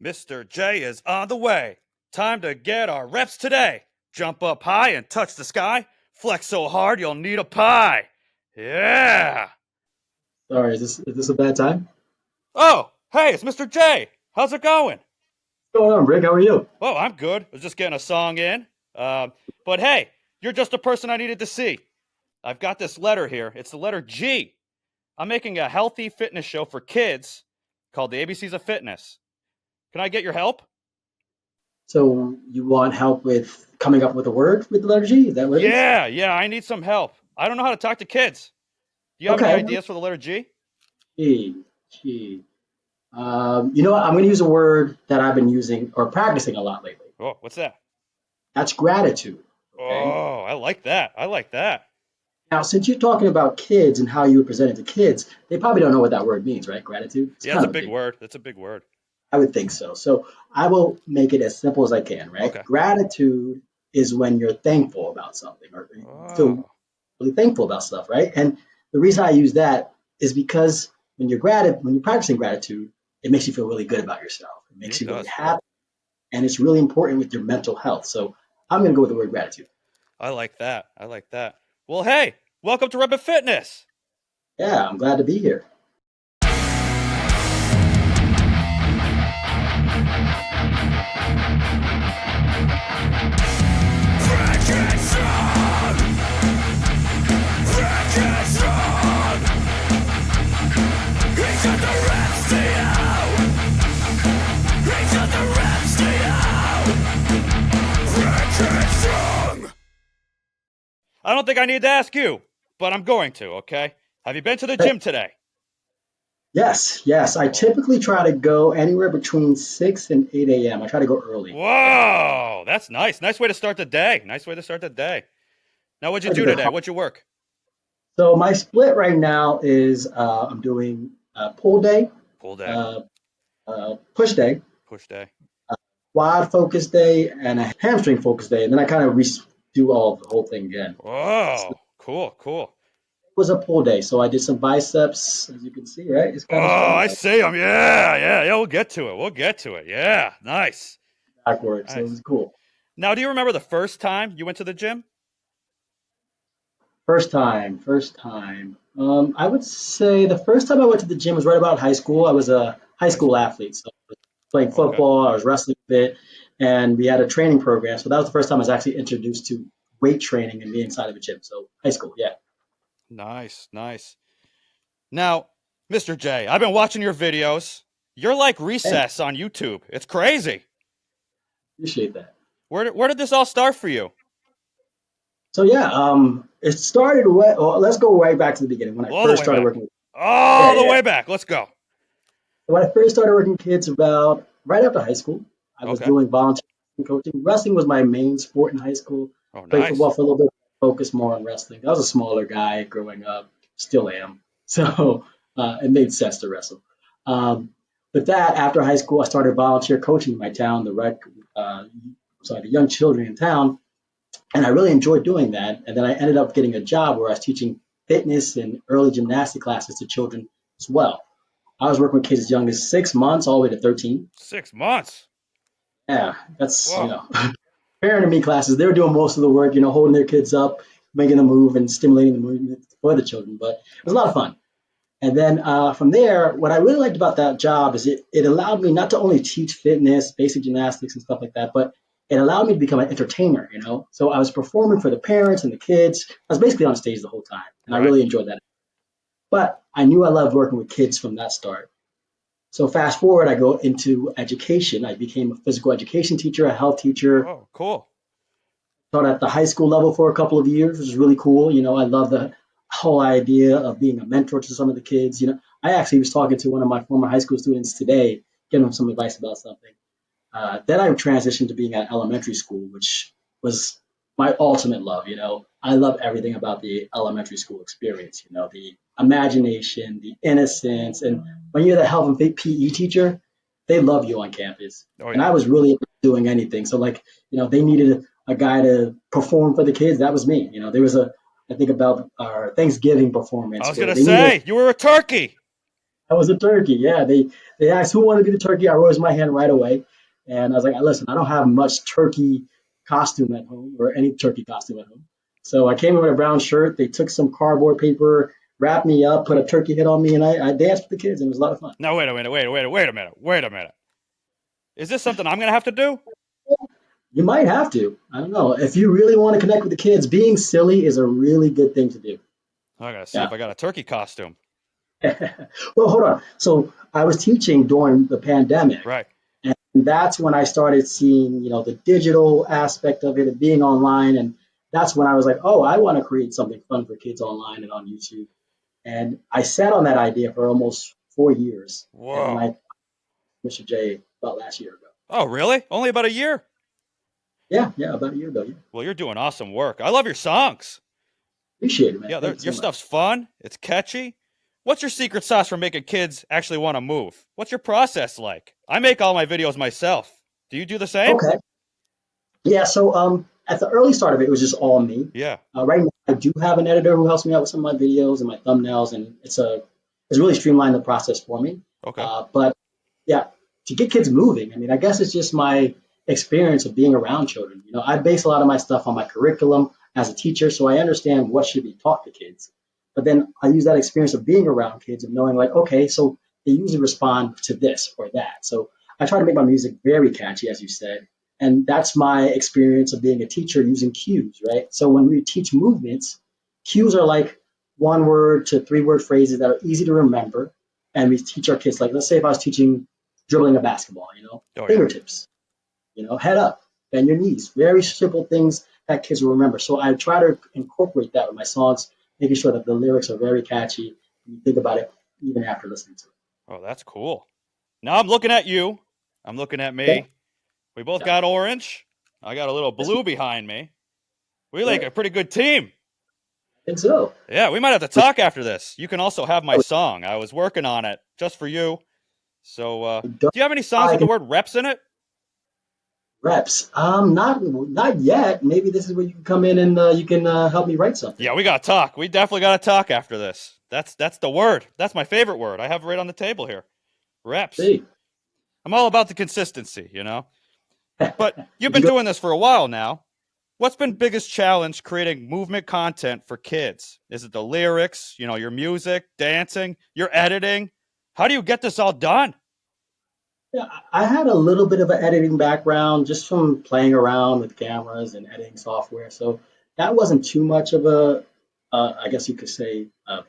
Mr. J is on the way. Time to get our reps today. Jump up high and touch the sky. Flex so hard you'll need a pie. Yeah. Sorry, is this a bad time? Oh, hey, it's Mr. J. How's it going? What's going on, Brick? How are you? Oh, I'm good. I was just getting a song in. But hey, you're just the person I needed to see. I've got this letter here. It's the letter G. I'm making a healthy fitness show for kids called the ABCs of Fitness. Can I get your help? So you want help with coming up with a word with the letter G? Is that what it is? Yeah, I need some help. I don't know how to talk to kids. Do you have any Okay. ideas for the letter G? G, G. You know what? I'm going to use a word that I've been using or practicing a lot lately. Oh, what's that? That's gratitude. Okay. Oh, I like that. I like that. Now, since you're talking about kids and how you would present it to kids, they probably don't know what that word means, right? Gratitude. It's Yeah, that's kind a of a big big. word. That's a big word. I would think so. So I will make it as simple as I can, right? Okay. Gratitude is when you're thankful about something or you feel Oh, really thankful about stuff, right? And the reason I use that is because when you're practicing gratitude, it makes you feel really good about yourself. It makes it you really does. happy, and it's really important with your mental health. So I'm going to go with the word gratitude. I like that. I like that. Well, hey, welcome to Reppin Fitness. Yeah, I'm glad to be here. Brick Headstrong! Brick Headstrong! He's got the reps to you! He's got the reps to you! Brick Headstrong! I don't think I need to ask you, but I'm going to, okay? Have you been to the Hey, gym today? yes, yes. I Oh. typically try to go anywhere between 6 and 8 a.m. I try to go early. Yeah, Whoa, that's nice. Nice way to start the day. Nice way to start the day. Now, what'd you try to do go today? hard. What'd you work? So my split right now is I'm doing pull day, Pull day, uh, push day, push day. quad focus day, and a hamstring focus day, and then I kind of do all the whole thing again. So Oh, cool, cool. it was a pull day, so I did some biceps, as you can see, right? It's kind of Oh, strong I see them. Yeah. We'll get to it. We'll get to it. Yeah, nice, back work, so it nice. was cool. Now, do you remember the first time you went to the gym? First time. I would say the first time I went to the gym was right about high school. I was a high High school school. athlete, so I was playing Okay. football, I was wrestling a bit, and we had a training program. So that was the first time I was actually introduced to weight training and being inside of a gym. So high school, yeah, Nice, nice. Now, Mr. J, I've been watching your videos. You're like thanks. Recess on YouTube. It's crazy. Appreciate that. Where did this all start for you? So yeah, it started. Well, let's go right back to the beginning when I All the first way started back. working. Yeah, All the yeah. way back. Let's go. When I first started working with kids, about right after high school, I was Okay. doing volunteer coaching. Wrestling was my main sport in high school. Oh, Played football nice. for a little bit, focused more on wrestling. I was a smaller guy growing up, still am. So it made sense to wrestle. Um, but that after high school, I started volunteer coaching in my town, uh, the young children in town, and I really enjoyed doing that. And then I ended up getting a job where I was teaching fitness and early gymnastic classes to children as well. I was working with kids as young as 6 months all the way to 13. 6 months. Yeah, that's, Whoa. parent and me classes. They were doing most of the work, holding their kids up, making them move and stimulating the movement for the children. But it was a lot of Nice. fun. And then from there, what I really liked about that job is it allowed me not to only teach fitness, basic gymnastics and stuff like that, but it allowed me to become an entertainer. So I was performing for the parents and the kids. I was basically on stage the whole time, and I Right. really enjoyed that. But I knew I loved working with kids from that start. So fast forward, I go into education. I became a physical education teacher, a health teacher, Oh, cool. taught at the high school level for a couple of years, which is really cool. I love the whole idea of being a mentor to some of the kids. I actually was talking to one of my former high school students today, giving him some advice about something. Then I transitioned to being at elementary school, which was my ultimate love. I love everything about the elementary school experience. The imagination, the innocence, and when you're the health and PE teacher, they love you on campus. Oh, And yeah. I was really doing anything. So like, they needed a guy to perform for the kids. That was me. There was I think about our Thanksgiving I performance was where gonna they needed. say you were a turkey. I was a turkey. Yeah, they asked who wanted to be the turkey. I raised my hand right away, and I was like, listen, I don't have much turkey costume at home or any turkey costume at home. So I came in with a brown shirt. They took some cardboard paper, wrapped me up, put a turkey head on me, and I danced with the kids, and it was a lot of fun. Now, wait a minute. Is this something I'm going to have to do? You might have to. I don't know. If you really want to connect with the kids, being silly is a really good thing to do. I got to see if Yeah. I got a turkey costume. Well, hold on. So I was teaching during the pandemic, Right. and that's when I started seeing, the digital aspect of it and being online. And that's when I was like, oh, I want to create something fun for kids online and on YouTube. And I sat on that idea for almost 4 years. And then Whoa. I, Mr. J, about last year ago. Oh, really? Only about a year? Yeah, yeah, about a year ago. Yeah. Well, you're doing awesome work. I love your songs. Appreciate it, man. Yeah, Thank you your so much. stuff's fun. It's catchy. What's your secret sauce for making kids actually want to move? What's your process like? I make all my videos myself. Do you do the same? Okay. Yeah, so at the early start of it, it was just all me. Yeah. Right now, I do have an editor who helps me out with some of my videos and my thumbnails, and it's really streamlined the process for me. Okay. But yeah, to get kids moving, I mean, I guess it's just my experience of being around children. I base a lot of my stuff on my curriculum as a teacher, so I understand what should be taught to kids. But then I use that experience of being around kids of knowing, like, okay, so they usually respond to this or that. So I try to make my music very catchy, as you said. And that's my experience of being a teacher using cues, right? So when we teach movements, cues are like 1 word to 3 word phrases that are easy to remember. And we teach our kids, like, let's say if I was teaching dribbling a basketball, Oh, yeah. fingertips, head up, bend your knees, very simple things that kids will remember. So I try to incorporate that with my songs, making sure that the lyrics are very catchy. And you think about it even after listening to Oh, that's cool. Now I'm looking at you. I'm looking at it. Okay? me. We both Yeah. got orange. I got a little Yes, blue behind me. We like right. a pretty good team. I think so. Yeah, we might have to talk after this. You can also have my song. I was working on it just for you. So, Don't do you have any songs I with the can word reps in it? reps. Not yet. Maybe this is where you can come in and you can help me write something. Yeah, we gotta talk. We definitely gotta talk after this. That's the word. That's my favorite word. I have it right on the table here. Reps. See, I'm all about the consistency, you know. But you've did you been go? doing this for a while now. What's been biggest challenge creating movement content for kids? Is it the lyrics, your music, dancing, your editing? How do you get this all done? Yeah, I had a little bit of an editing background just from playing around with cameras and editing software, so that wasn't too much of I guess you could say, a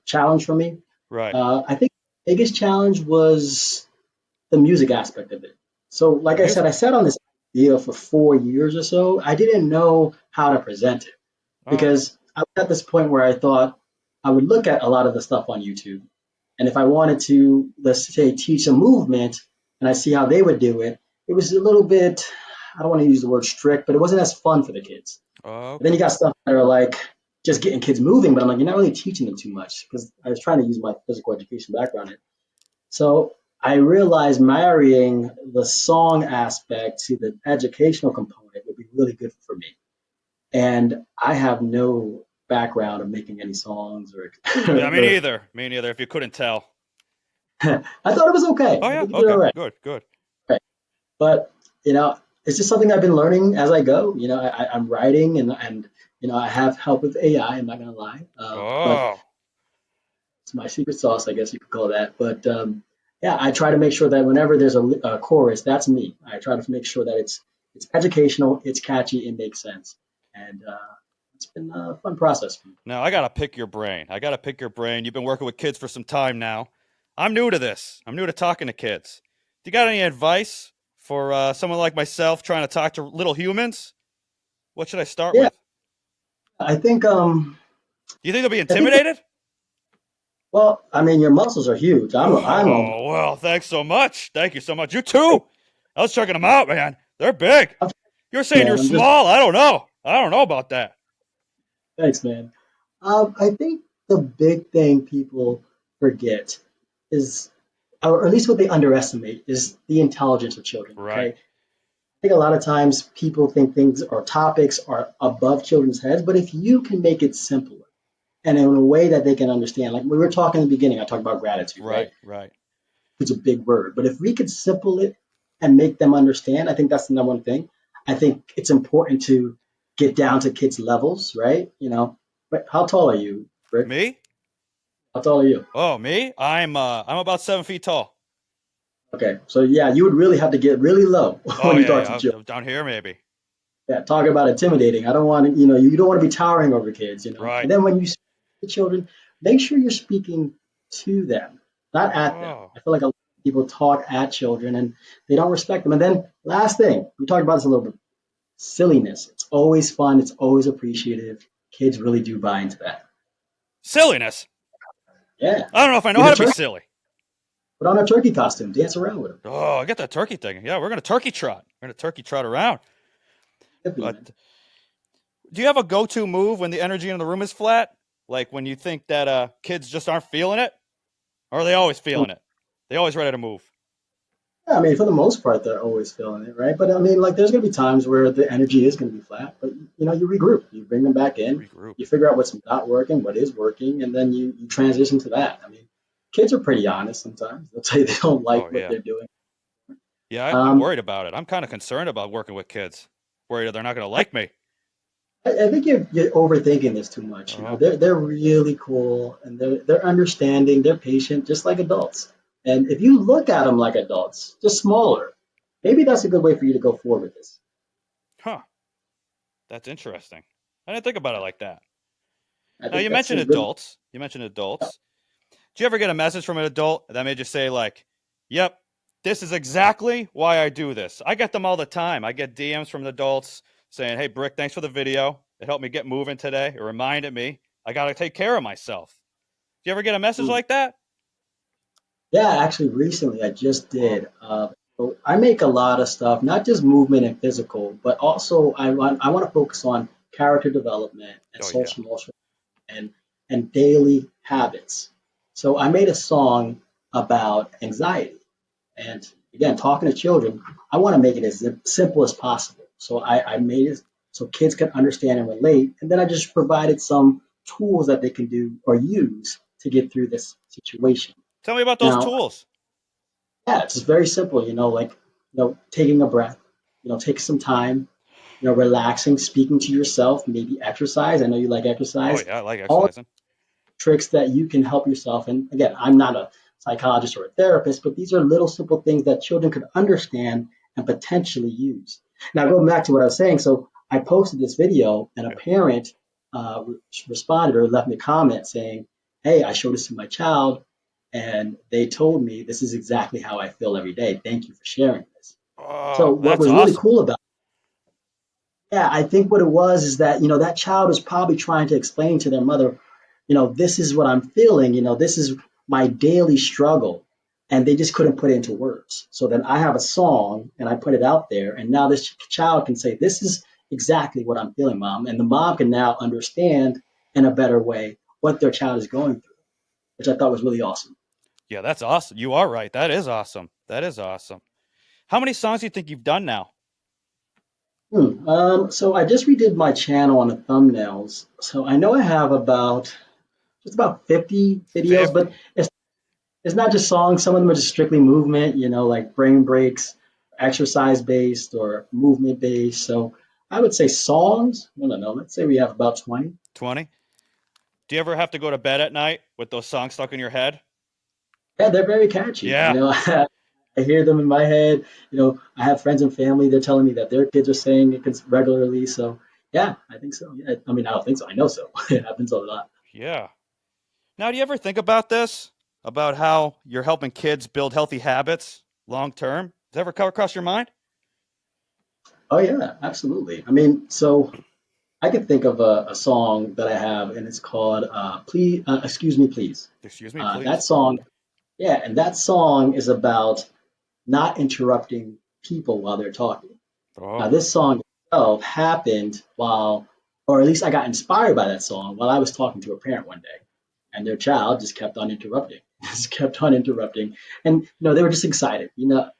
challenge for me. Right. I think the biggest challenge was the music aspect of it. So, The like I said, I music. sat on this idea for 4 years or so. I didn't know how to present it, Oh, okay. because I was at this point where I thought I would look at a lot of the stuff on YouTube. And if I wanted to, let's say, teach a movement and I see how they would do it, it was a little bit, I don't want to use the word strict, but it wasn't as fun for the kids. Oh, But then okay. you got stuff that are like just getting kids moving, but I'm like, you're not really teaching them too much, because I was trying to use my physical education background. So I realized marrying the song aspect to the educational component would be really good for me. And I have no background of making any songs or, Yeah, me or neither. Me neither. If you couldn't tell. I thought it was okay. Oh I yeah. think you did all Okay. right. Good. Good. Right. But it's just something I've been learning as I go. I'm writing, and I have help with AI. I'm not gonna lie, but Oh. it's my secret sauce, I guess you could call that. But yeah, I try to make sure that whenever there's a chorus, that's me. I try to make sure that it's educational, it's catchy, it makes sense, and it's been a fun process for me. Now I gotta pick your brain. I gotta pick your brain. You've been working with kids for some time now. I'm new to this. I'm new to talking to kids. Do you got any advice for someone like myself trying to talk to little humans? What should I start Yeah, with? I think Do you think they'll be I think intimidated? well, I mean, your muscles are huge. I'm almost. Oh, well, thanks so much. Thank you so much. You too. I was checking them out, man. They're big. You're saying you're Man, I'm just small. I don't know. I don't know about that. thanks, man. I think the big thing people forget is, or at least what they underestimate, is the intelligence of children. Okay, Right. I think a lot of times people think things or topics are above children's heads, but if you can make it simpler, and in a way that they can understand. Like we were talking in the beginning, I talked about gratitude, right? Right, right. It's a big word, but if we could simple it and make them understand, I think that's the number one thing. I think it's important to get down to kids' levels, right? But how tall are you, Rick? Me? How tall are you? Oh, me? I'm about 7 feet tall. Okay, so yeah, you would really have to get really low Oh when you yeah, talk to yeah. children. Down here maybe. Yeah, talk about intimidating. I don't want to, you don't want to be towering over kids. Right. And then when you speak to children, make sure you're speaking to them, not at them. Oh. I feel like a lot of people talk at children and they don't respect them. And then last thing, we talked about this a little bit, silliness. It's always fun. It's always appreciative. Kids really do buy into that. Silliness. Yeah. I don't know if I know Get how a to be turkey, silly. put on a turkey costume, dance around with them. Oh, I get that turkey thing. Yeah, we're gonna turkey trot. We're gonna turkey trot around. Hippie, man. But do you have a go-to move when the energy in the room is flat? Like when you think that kids just aren't feeling it? Or are they always feeling it? They always ready to move. Yeah, I mean, for the most part, they're always feeling it, right? But I mean, like, there's going to be times where the energy is going to be flat, but you regroup, you bring them back in, Regroup. you figure out what's not working, what is working, and then you transition to that. I mean, kids are pretty honest sometimes. They'll tell you they don't like Oh what yeah. they're doing. Yeah, I'm Um, worried about it. I'm kind of concerned about working with kids. Worried that they're not gonna like me. I think you're overthinking this too much. Oh, They're really cool and they're understanding, they're patient, just like adults. And if you look at them like adults, just smaller, maybe that's a good way for you to go forward with this. huh. That's interesting. I didn't think about it like that. I Now think you that's mentioned a good. adults. You mentioned adults. Do you ever get a message from an adult that made you say like, "Yep, this is exactly why I do this"? I get them all the time. I get DMs from adults saying, "Hey, Brick, thanks for the video. It helped me get moving today. It reminded me I got to take care of myself." Do you ever get a message like that? Yeah, actually, recently I just Whoa. did. So I make a lot of stuff, not just movement and physical, but also I want to focus on character development and Oh yeah. social emotional and daily habits. So I made a song about anxiety. And again, talking to children, I want to make it as simple as possible. So I made it so kids can understand and relate. And then I just provided some tools that they can do or use to get through this situation. Tell me about those Now, tools. yeah, it's just very simple, like, taking a breath, take some time, relaxing, speaking to yourself, maybe exercise. I know you like Oh exercise. yeah, I like All exercising. tricks that you can help yourself. And again, I'm not a psychologist or a therapist, but these are little simple things that children could understand and potentially use. Now, going back to what I was saying, so I posted this video, and a Yeah. parent responded or left me a comment saying, "Hey, I showed this to my child, and they told me this is exactly how I feel every day. Thank you for sharing this." So, Oh, what that's was really awesome. cool about yeah, I think what it was is that, that child was probably trying to explain to their mother, this is what I'm feeling, this is my daily struggle. And they just couldn't put it into words. So then I have a song and I put it out there. And now this child can say, this is exactly what I'm feeling, mom. And the mom can now understand in a better way what their child is going through, which I thought was really awesome. Yeah, that's awesome. You are right. That is awesome. That is awesome. How many songs do you think you've done now? So I just redid my channel on the thumbnails. So I know I have just about 50 videos, but 50. it's not just songs. Some of them are just strictly movement, like brain breaks, exercise based or movement based. So I would say songs. I don't know. Let's say we have about 20. 20. Do you ever have to go to bed at night with those songs stuck in your head? Yeah, they're very catchy. Yeah. I hear them in my head. I have friends and family. They're telling me that their kids are saying it regularly. So yeah, I think so. Yeah, I mean, I don't think so. I know so. It happens a lot. Yeah. Now, do you ever think about this? About how you're helping kids build healthy habits long term? Does that ever come across your mind? Oh yeah, absolutely. I mean, so I could think of a song that I have, and it's called "Please." Excuse me, please. Excuse me, That please. song, yeah, and that song is about not interrupting people while they're talking. Now, Oh, this song itself happened while, or at least I got inspired by that song while I was talking to a parent one day, and their child just kept on interrupting, just kept on interrupting, and they were just excited.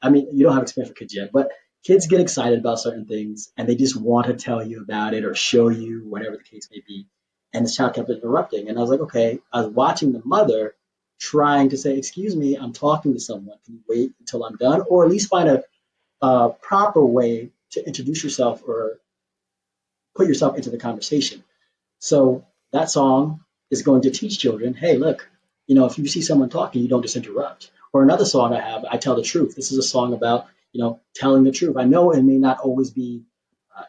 I mean, you don't have experience with kids yet, but kids get excited about certain things, and they just want to tell you about it or show you, whatever the case may be. And the child kept interrupting. And I was like, okay, I was watching the mother trying to say, excuse me, I'm talking to someone. Can you wait until I'm done? Or at least find a proper way to introduce yourself or put yourself into the conversation. So that song is going to teach children, hey, look, if you see someone talking, you don't just interrupt. Or another song I have, I Tell the Truth. This is a song about, telling the truth. I know it may not always be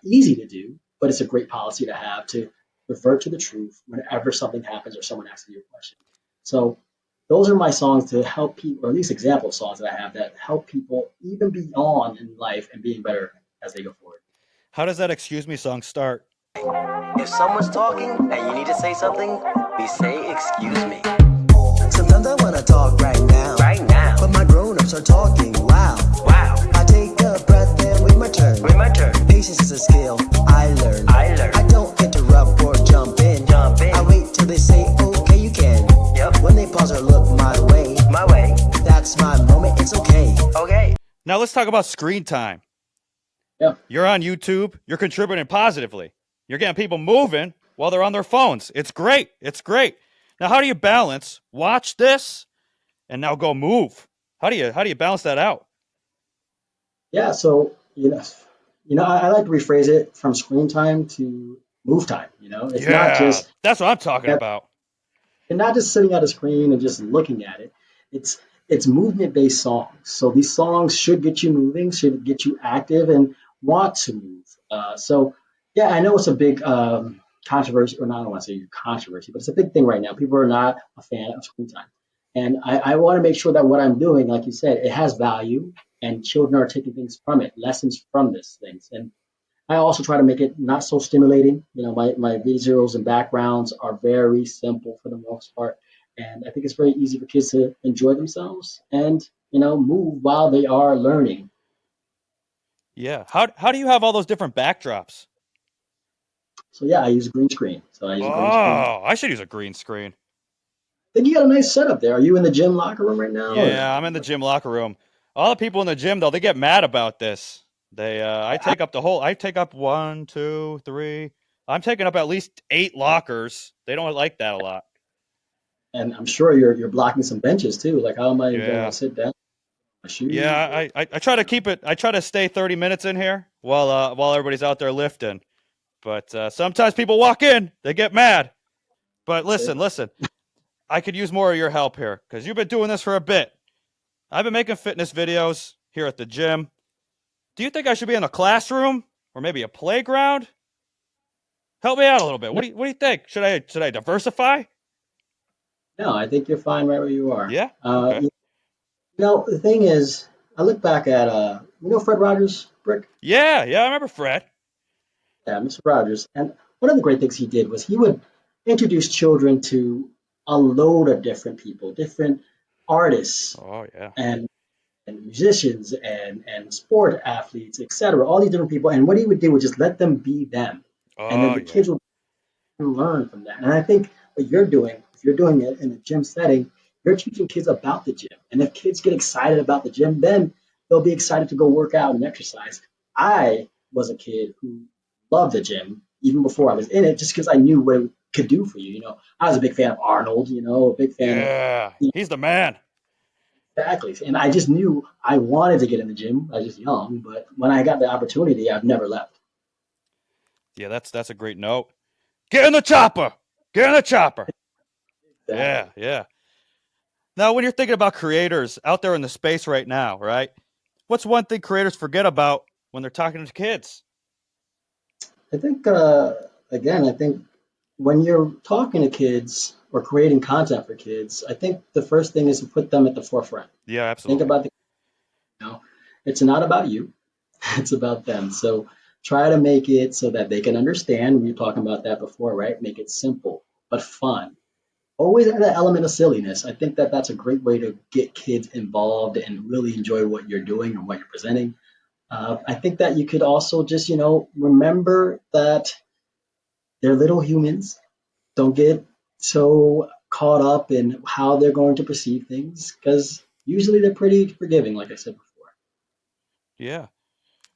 easy to do, but it's a great policy to have to revert to the truth whenever something happens or someone asks you a question. So those are my songs to help people, or at least example of songs that I have that help people even beyond in life and being better as they go forward. How does that excuse me song start? If someone's talking and you need to say something, we say, excuse me. Sometimes I wanna talk right now. Right now. But my grown-ups are talking loud. Wow. I take a breath and wait my turn. Wait my turn. Patience is a skill I learned. I don't interrupt or jump in. I wait till they say, okay, you can. Yep. When they pause or look my way. My way. That's my moment, it's okay. Okay. Now let's talk about screen time. Yeah. You're on YouTube. You're contributing positively. You're getting people moving while they're on their phones. It's great. It's great. Now, how do you balance watch this and now go move? How do you balance that out? Yeah, so I like to rephrase it from screen time to move time. It's not Yeah, just that's what I'm talking that about. you're not just sitting at a screen and just looking at it. It's movement based songs. So these songs should get you moving, should get you active and want to move. So yeah, I know it's a big controversy, or not I don't want to say controversy, but it's a big thing right now. People are not a fan of screen time, and I want to make sure that what I'm doing, like you said, it has value, and children are taking things from it, lessons from this things, and I also try to make it not so stimulating. My visuals and backgrounds are very simple for the most part. And I think it's very easy for kids to enjoy themselves and, move while they are learning. Yeah. How do you have all those different backdrops? So yeah, I use a green screen. So I use a green screen. Oh, I should use a green screen. I think you got a nice setup there. Are you in the gym locker room right now? Or Yeah, I'm in the gym locker room. All the people in the gym though, they get mad about this. I take up the whole. I take up one, two, three. I'm taking up at least 8 lockers. They don't like that a lot. and I'm sure you're blocking some benches too. Like how am I going to Yeah. sit down? My Yeah, shoes? I try to keep it. I try to stay 30 minutes in here while everybody's out there lifting. But sometimes people walk in, they get mad. But Okay. listen. I could use more of your help here because you've been doing this for a bit. I've been making fitness videos here at the gym. Do you think I should be in a classroom or maybe a playground? Help me out a little bit. No, What do you think? Should I diversify? no, I think you're fine right where you are. Yeah. Okay. The thing is, I look back at Fred Rogers, Brick. Yeah. I remember Fred. Yeah, Mr. Rogers. And one of the great things he did was he would introduce children to a load of different people, different artists Oh yeah. and musicians and sport athletes, etc. All these different people. And what he would do was just let them be them. And then Oh the yeah. kids would learn from that. And I think what you're doing, if you're doing it in a gym setting, you're teaching kids about the gym. And if kids get excited about the gym, then they'll be excited to go work out and exercise. I was a kid who loved the gym even before I was in it, just because I knew what it could do for you. I was a big fan of Arnold, a big fan of Yeah. you know, He's the man. athletes. And I just knew I wanted to get in the gym. I was just young, but when I got the opportunity, I've never left. Yeah, that's a great note. Get in the chopper. Get in the chopper. Exactly. Yeah. Now, when you're thinking about creators out there in the space right now, right? What's one thing creators forget about when they're talking to kids? I think, again, I think when you're talking to kids or creating content for kids, I think the first thing is to put them at the forefront. Yeah, Think absolutely. about it's not about you, it's about them. So try to make it so that they can understand. We were talking about that before, right? Make it simple but fun. Always add an element of silliness. I think that that's a great way to get kids involved and really enjoy what you're doing and what you're presenting. I think that you could also just, remember that they're little humans. Don't get so caught up in how they're going to perceive things because usually they're pretty forgiving, like I said before. Yeah.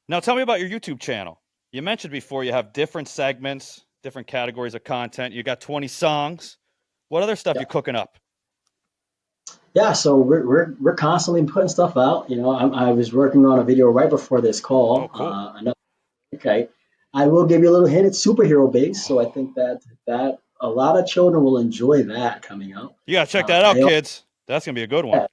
Now, tell me about your YouTube channel. You mentioned before you have different segments, different categories of content. You got 20 songs. What other stuff you cooking up? Yeah, so we're constantly putting stuff out. I was working on a video right before this Oh, call. cool. Okay, I will give you a little hint. It's superhero based, so I think that a lot of children will enjoy that coming up. You got to check that out, kids. That's going to be a good one. Yeah,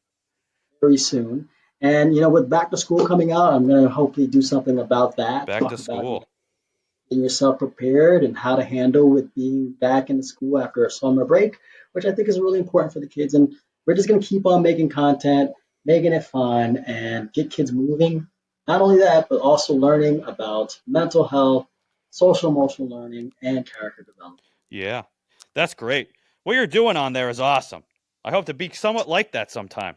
very soon. And with back to school coming out, I'm gonna hopefully do something about that. Back to Talk about school. getting yourself prepared and how to handle with being back in school after a summer break, which I think is really important for the kids. And we're just gonna keep on making content, making it fun, and get kids moving. Not only that, but also learning about mental health, social emotional learning, and character development. Yeah, that's great. What you're doing on there is awesome. I hope to be somewhat like that sometime.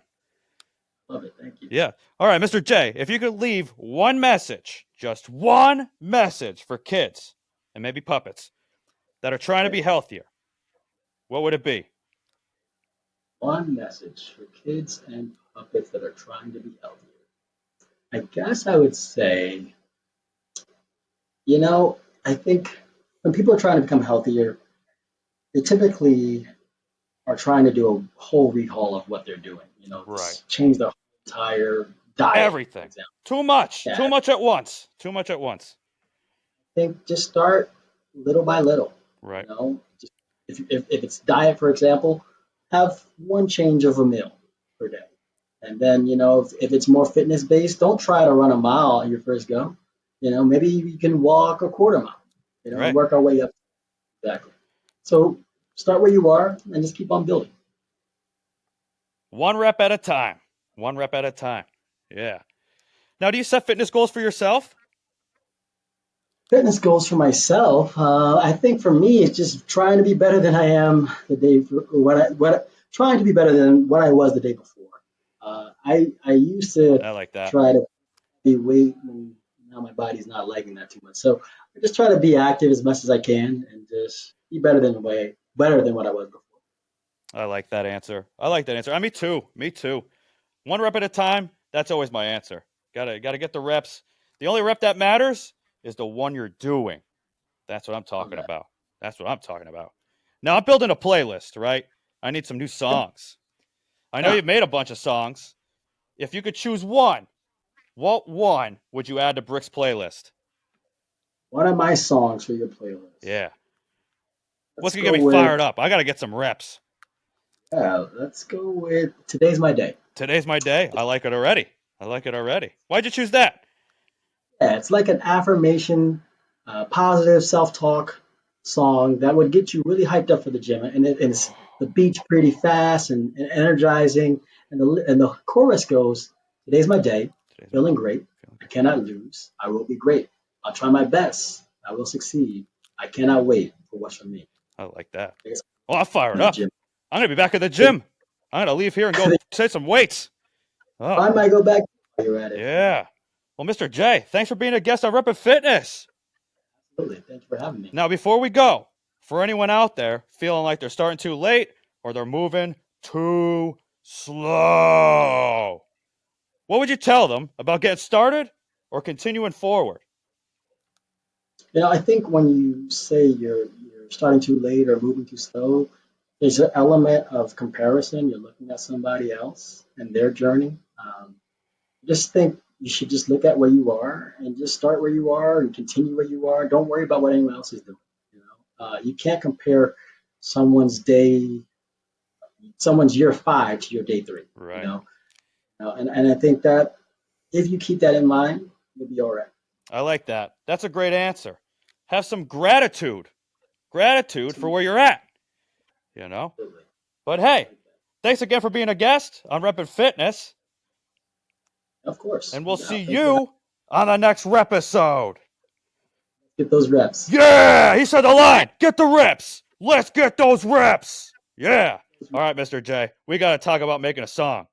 Love it. Thank you. Yeah. All right, Mr. J, if you could leave one message, just one message for kids and maybe puppets that are trying to be healthier, what would it be? One message for kids and puppets that are trying to be healthier. I guess I would say, I think when people are trying to become healthier, they typically are trying to do a whole recall of what they're doing. Right. Change their entire diet, for Everything. example. Too much. Yeah, Too much at once. Too much at once. I think just start little by little. Right. Just, if it's diet, for example, have one change of a meal per day. And then, if it's more fitness based, don't try to run a mile on your first go. Maybe you can walk a quarter mile, Right. and work our way up. Exactly. So start where you are and just keep on building. One rep at a time. One rep at a time. Yeah. Now, do you set fitness goals for yourself? Fitness goals for myself. I think for me, it's just trying to be better than I am the day trying to be better than what I was the day before. I used to I like that. try to be weight, and now my body's not liking that too much. So I just try to be active as much as I can and just be better than what I was before. I like that answer. I like that answer. Me too. Me too. One rep at a time. That's always my answer. Gotta get the reps. The only rep that matters is the one you're doing. That's what I'm talking about. That's what I'm talking about. Now I'm building a playlist, right? I need some new songs. I know you've made a bunch of songs. If you could choose one, what one would you add to Brick's playlist? One of my songs for your playlist. Yeah. Let's What's going to get go me with, fired up? I got to get some reps. let's go with Today's My Day. Today's my day. I like it already. I like it already. Why'd you choose that? Yeah, it's like an affirmation, positive self-talk song that would get you really hyped up for the gym, and it's the beat's pretty fast and energizing, and the chorus goes, "Today's my day, feeling great. I cannot lose. I will be great. I'll try my best. I will succeed. I cannot wait for what's for me." I like that. I guess Oh, I'm fired in the up. gym. I'm going to be back at the gym. I'm going to leave here and go take some weights. Oh, I might go back while you're at it. yeah. Well, Mr. J, thanks for being a guest on Reppin Fitness. Absolutely. Thank you for having me. Now, before we go, for anyone out there feeling like they're starting too late or they're moving too slow, what would you tell them about getting started or continuing forward? I think when you say you're starting too late or moving too slow, there's an element of comparison. You're looking at somebody else and their journey. Just think you should just look at where you are and just start where you are and continue where you are. Don't worry about what anyone else is doing. You can't compare someone's someone's year 5 to your day 3. Right. And I think that if you keep that in mind, you'll be all right. I like that. That's a great answer. Have some gratitude. Gratitude for where you're at. Absolutely. But hey, thanks again for being a guest on Reppin Fitness. Of course. And we'll Yeah, see thanks you on the next repisode. Get those reps. Yeah, he said the line. Get the reps. Let's get those reps. Yeah. All right, Mr. J, we got to talk about making a song.